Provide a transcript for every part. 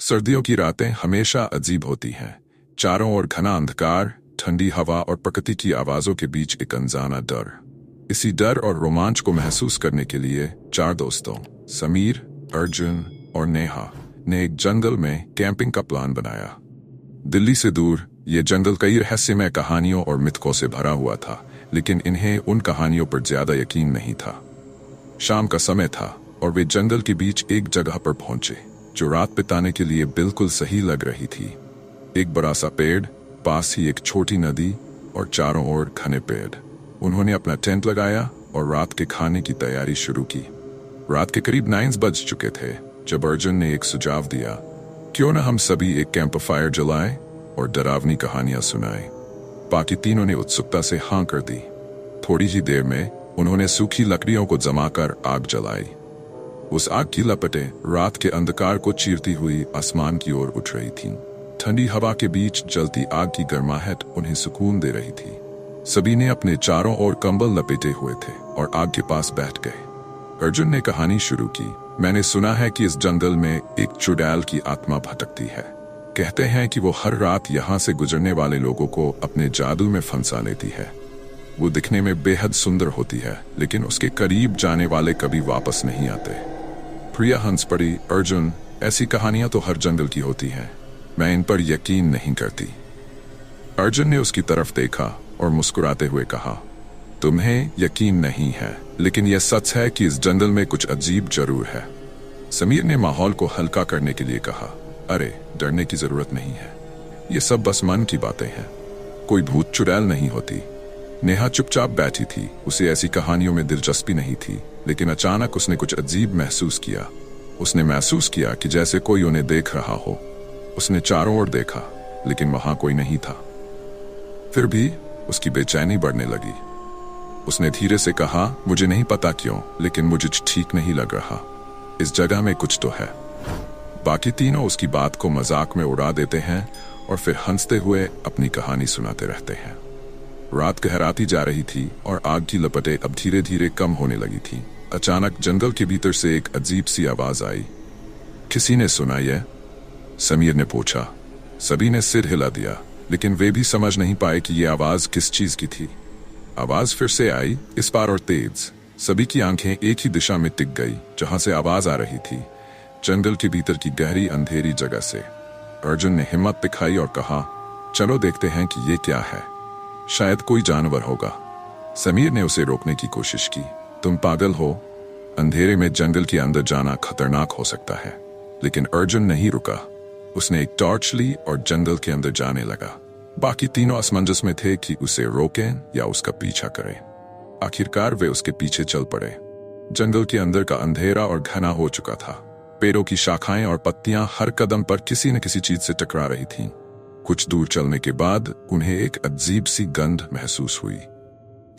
सर्दियों की रातें हमेशा अजीब होती हैं। चारों ओर घना अंधकार, ठंडी हवा और प्रकृति की आवाजों के बीच एक अनजाना डर। इसी डर और रोमांच को महसूस करने के लिए चार दोस्तों समीर, अर्जुन और नेहा ने एक जंगल में कैंपिंग का प्लान बनाया। दिल्ली से दूर ये जंगल कई रहस्यमय कहानियों और मिथकों से भरा हुआ था, लेकिन इन्हें उन कहानियों पर ज्यादा यकीन नहीं था। शाम का समय था और वे जंगल के बीच एक जगह पर पहुंचे जो रात बिताने के लिए बिल्कुल सही लग रही थी। एक बड़ा सा पेड़, पास ही एक छोटी नदी और चारों ओर घने पेड़। उन्होंने अपना टेंट लगाया और रात के खाने की तैयारी शुरू की। रात के करीब 9 बज चुके थे जब अर्जुन ने एक सुझाव दिया, क्यों न हम सभी एक कैंप फायर जलाएं और डरावनी कहानियां सुनाएं। बाकी तीनों ने उत्सुकता से हाँ कर दी। थोड़ी ही देर में उन्होंने सूखी लकड़ियों को जमाकर आग जलाई। उस आग की लपटें रात के अंधकार को चीरती हुई आसमान की ओर उठ रही थीं। ठंडी हवा के बीच जलती आग की गर्माहट उन्हें सुकून दे रही थी। सभी ने अपने चारों ओर कंबल लपेटे हुए थे और आग के पास बैठ गए। अर्जुन ने कहानी शुरू की। मैंने सुना है कि इस जंगल में एक चुड़ैल की आत्मा भटकती है। कहते हैं कि वो हर रात यहाँ से गुजरने वाले लोगों को अपने जादू में फंसा लेती है। वो दिखने में बेहद सुंदर होती है, लेकिन उसके करीब जाने वाले कभी वापस नहीं आते। प्रिया हंस पड़ी, अर्जुन, ऐसी कहानियां तो हर जंगल की होती हैं। मैं इन पर यकीन नहीं करती। अर्जुन ने उसकी तरफ देखा और मुस्कुराते हुए कहा, तुम्हें यकीन नहीं है, लेकिन यह सच है कि इस जंगल में कुछ अजीब जरूर है। समीर ने माहौल को हल्का करने के लिए कहा, अरे डरने की जरूरत नहीं है, ये सब बस मन की बातें हैं, कोई भूत चुड़ैल नहीं होती। नेहा चुपचाप बैठी थी। उसे ऐसी कहानियों में दिलचस्पी नहीं थी, लेकिन अचानक उसने कुछ अजीब महसूस किया। उसने महसूस किया कि जैसे कोई उन्हें देख रहा हो। उसने चारों ओर देखा, लेकिन वहां कोई नहीं था। फिर भी उसकी बेचैनी बढ़ने लगी। उसने धीरे से कहा, मुझे नहीं पता क्यों, लेकिन मुझे ठीक नहीं लग रहा। इस जगह में कुछ तो है। बाकी तीनों उसकी बात को मजाक में उड़ा देते हैं और फिर हंसते हुए अपनी कहानी सुनाते रहते हैं। रात गहराती जा रही थी और आग की लपटें अब धीरे धीरे कम होने लगी थी। अचानक जंगल के भीतर से एक अजीब सी आवाज आई। किसी ने सुना यह? समीर ने पूछा। सभी ने सिर हिला दिया, लेकिन वे भी समझ नहीं पाए कि यह आवाज किस चीज की थी। आवाज फिर से आई, इस बार और तेज। सभी की आंखें एक ही दिशा में टिक गई जहां से आवाज आ रही थी, जंगल के भीतर की गहरी अंधेरी जगह से। अर्जुन ने हिम्मत दिखाई और कहा, चलो देखते हैं कि ये क्या है। शायद कोई जानवर होगा। समीर ने उसे रोकने की कोशिश की। तुम पागल हो, अंधेरे में जंगल के अंदर जाना खतरनाक हो सकता है। लेकिन अर्जुन नहीं रुका। उसने एक टॉर्च ली और जंगल के अंदर जाने लगा। बाकी तीनों असमंजस में थे कि उसे रोकें या उसका पीछा करें। आखिरकार वे उसके पीछे चल पड़े। जंगल के अंदर का अंधेरा और घना हो चुका था। पेड़ों की शाखाएं और पत्तियां हर कदम पर किसी न किसी चीज से टकरा रही थीं। कुछ दूर चलने के बाद उन्हें एक अजीब सी गंध महसूस हुई।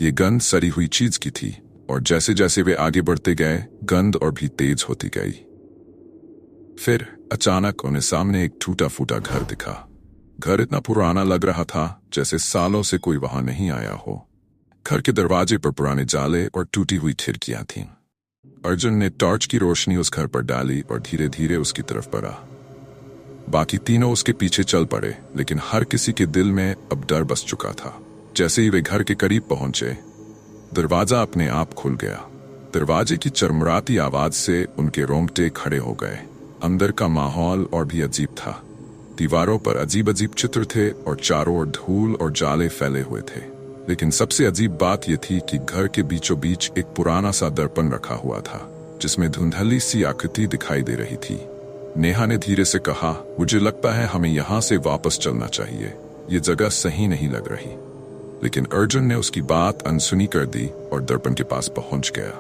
ये गंध सड़ी हुई चीज की थी और जैसे जैसे वे आगे बढ़ते गए, गंध और भी तेज होती गई। फिर अचानक उन्हें सामने एक टूटा फूटा घर दिखा। घर इतना पुराना लग रहा था जैसे सालों से कोई वहां नहीं आया हो। घर के दरवाजे पर पुराने जाले और टूटी हुई खिड़कियां थीं। अर्जुन ने टॉर्च की रोशनी उस घर पर डाली और धीरे धीरे उसकी तरफ बढ़ा। बाकी तीनों उसके पीछे चल पड़े, लेकिन हर किसी के दिल में अब डर बस चुका था। जैसे ही वे घर के करीब पहुंचे, दरवाजा अपने आप खुल गया। दरवाजे की चरमराती आवाज से उनके रोंगटे खड़े हो गए। अंदर का माहौल और भी अजीब था। दीवारों पर अजीब अजीब चित्र थे और चारों ओर धूल और जाले फैले हुए थे। लेकिन सबसे अजीब बात यह थी कि घर के बीचों बीच एक पुराना सा दर्पण रखा हुआ था, जिसमें धुंधली सी आकृति दिखाई दे रही थी। नेहा ने धीरे से कहा, मुझे लगता है हमें यहाँ से वापस चलना चाहिए। ये जगह सही नहीं लग रही। लेकिन अर्जुन ने उसकी बात अनसुनी कर दी और दर्पण के पास पहुंच गया।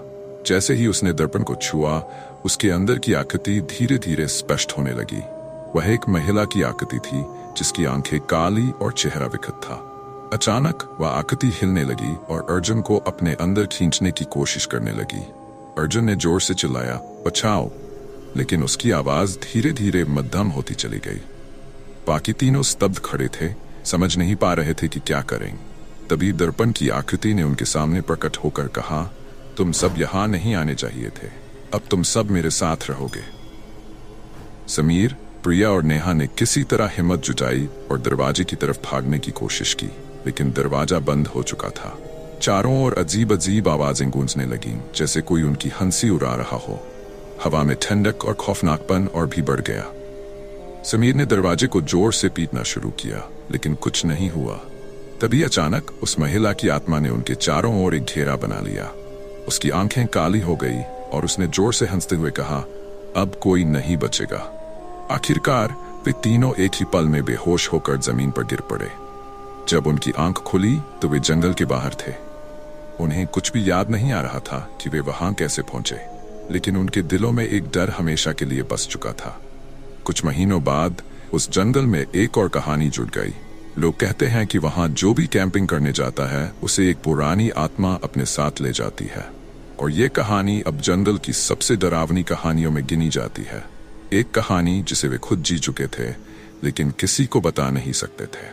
जैसे ही उसने दर्पण को छुआ, उसके अंदर की आकृति धीरे धीरे स्पष्ट होने लगी। वह एक महिला की आकृति थी, जिसकी आंखें काली और चेहरा विकृत था। अचानक वह आकृति हिलने लगी और अर्जुन को अपने अंदर खींचने की कोशिश करने लगी। अर्जुन ने जोर से चिल्लाया, बचाओ, लेकिन उसकी आवाज धीरे धीरे मध्यम होती चली गई। बाकी तीनों स्तब्ध खड़े थे, समझ नहीं पा रहे थे कि क्या करें। तभी दर्पण की आकृति ने उनके सामने प्रकट होकर कहा, तुम सब यहां नहीं आने चाहिए थे। अब तुम सब मेरे साथ रहोगे। समीर, प्रिया और नेहा ने किसी तरह हिम्मत जुटाई और दरवाजे की तरफ भागने की कोशिश की, लेकिन दरवाजा बंद हो चुका था। चारों ओर अजीब अजीब आवाजें गूंजने लगीं, जैसे कोई उनकी हंसी उड़ा रहा हो। हवा में ठंडक और खौफनाकपन और भी बढ़ गया। समीर ने दरवाजे को जोर से पीटना शुरू किया, लेकिन कुछ नहीं हुआ। तभी अचानक उस महिला की आत्मा ने उनके चारों ओर एक घेरा बना लिया। उसकी आंखें काली हो गई और उसने जोर से हंसते हुए कहा, अब कोई नहीं बचेगा। आखिरकार वे तीनों एक ही पल में बेहोश होकर जमीन पर गिर पड़े। जब उनकी आंख खुली तो वे जंगल के बाहर थे। उन्हें कुछ भी याद नहीं आ रहा था कि वे वहां कैसे पहुंचे, लेकिन उनके दिलों में एक डर हमेशा के लिए बस चुका था। कुछ महीनों बाद उस जंगल में एक और कहानी जुड़ गई। लोग कहते हैं कि वहां जो भी कैंपिंग करने जाता है उसे एक पुरानी आत्मा अपने साथ ले जाती है, और ये कहानी अब जंगल की सबसे डरावनी कहानियों में गिनी जाती है। एक कहानी जिसे वे खुद जी चुके थे, लेकिन किसी को बता नहीं सकते थे।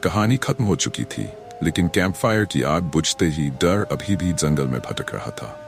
कहानी खत्म हो चुकी थी, लेकिन कैंपफायर की आग बुझते ही डर अभी भी जंगल में भटक रहा था।